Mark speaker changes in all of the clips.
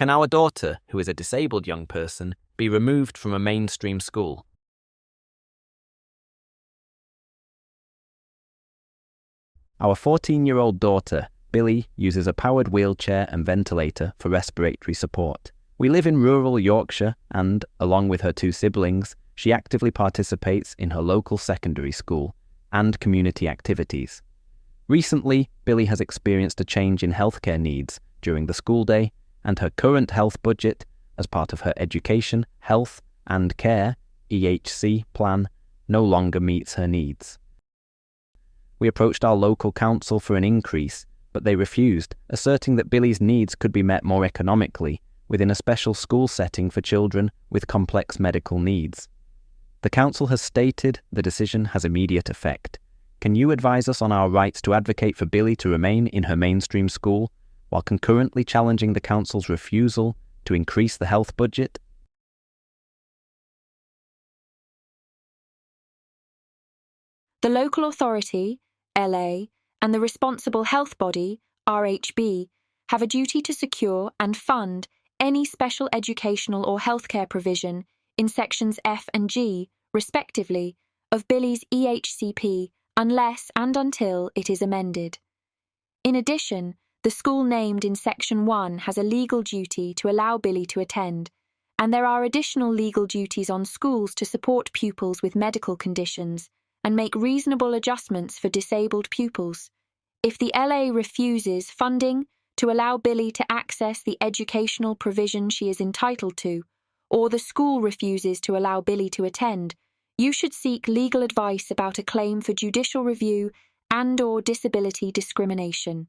Speaker 1: Can our daughter, who is a disabled young person, be removed from a mainstream school? Our 14-year-old daughter, Billy, uses a powered wheelchair and ventilator for respiratory support. We live in rural Yorkshire and, along with her two siblings, she actively participates in her local secondary school and community activities. Recently, Billy has experienced a change in healthcare needs during the school day, and her current health budget, as part of her education, health and care (EHC) plan, no longer meets her needs. We approached our local council for an increase, but they refused, asserting that Billy's needs could be met more economically within a special school setting for children with complex medical needs. The council has stated the decision has immediate effect. Can you advise us on our rights to advocate for Billy to remain in her mainstream school, while concurrently challenging the council's refusal to increase the health budget?
Speaker 2: The local authority, LA, and the responsible health body, RHB, have a duty to secure and fund any special educational or healthcare provision in sections F and G, respectively, of Billy's EHCP unless and until it is amended. In addition, the school named in Section 1 has a legal duty to allow Billy to attend, and there are additional legal duties on schools to support pupils with medical conditions and make reasonable adjustments for disabled pupils. If the LA refuses funding to allow Billy to access the educational provision she is entitled to, or the school refuses to allow Billy to attend, you should seek legal advice about a claim for judicial review and/or disability discrimination.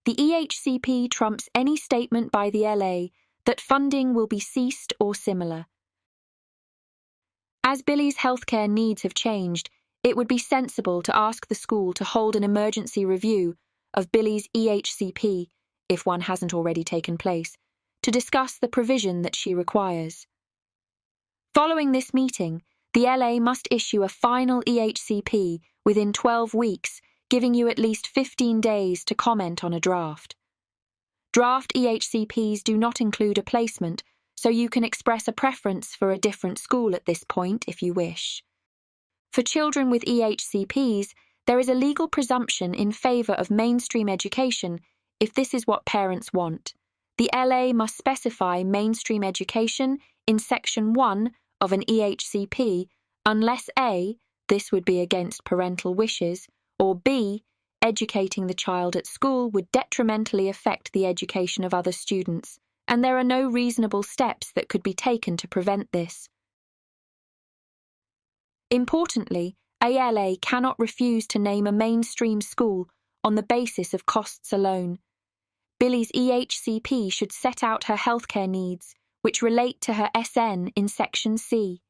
Speaker 2: The EHCP trumps any statement by the LA that funding will be ceased or similar. As Billy's healthcare needs have changed, it would be sensible to ask the school to hold an emergency review of Billy's EHCP, if one hasn't already taken place, to discuss the provision that she requires. Following this meeting, the LA must issue a final EHCP within 12 weeks, giving you at least 15 days to comment on a draft. Draft EHCPs do not include a placement, so you can express a preference for a different school at this point if you wish. For children with EHCPs, there is a legal presumption in favour of mainstream education if this is what parents want. The LA must specify mainstream education in Section 1 of an EHCP unless A, this would be against parental wishes, or B, educating the child at school would detrimentally affect the education of other students, and there are no reasonable steps that could be taken to prevent this. Importantly, ALA cannot refuse to name a mainstream school on the basis of costs alone. Billy's EHCP should set out her healthcare needs, which relate to her SN in Section C.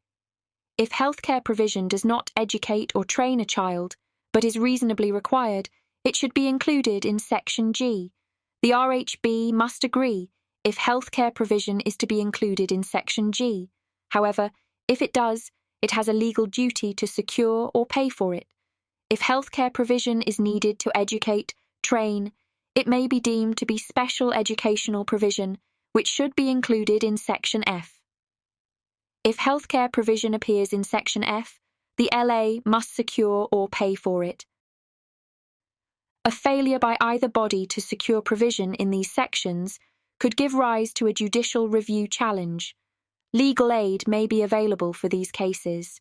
Speaker 2: If healthcare provision does not educate or train a child, but is reasonably required, it should be included in Section G. The RHB must agree if healthcare provision is to be included in Section G. However, if it does, it has a legal duty to secure or pay for it. If healthcare provision is needed to educate, train, it may be deemed to be special educational provision, which should be included in Section F. If healthcare provision appears in Section F, the LA must secure or pay for it. A failure by either body to secure provision in these sections could give rise to a judicial review challenge. Legal aid may be available for these cases.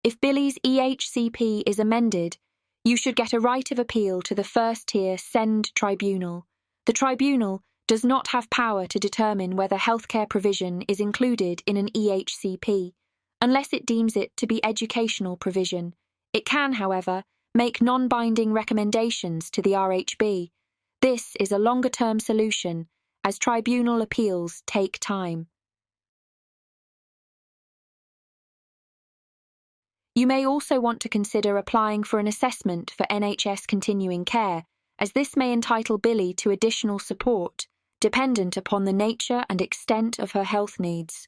Speaker 2: If Billy's EHCP is amended, you should get a right of appeal to the First Tier SEND Tribunal. The tribunal does not have power to determine whether healthcare provision is included in an EHCP, unless it deems it to be educational provision. It can, however, make non-binding recommendations to the RHB. This is a longer-term solution, as tribunal appeals take time. You may also want to consider applying for an assessment for NHS continuing care, as this may entitle Billy to additional support, dependent upon the nature and extent of her health needs.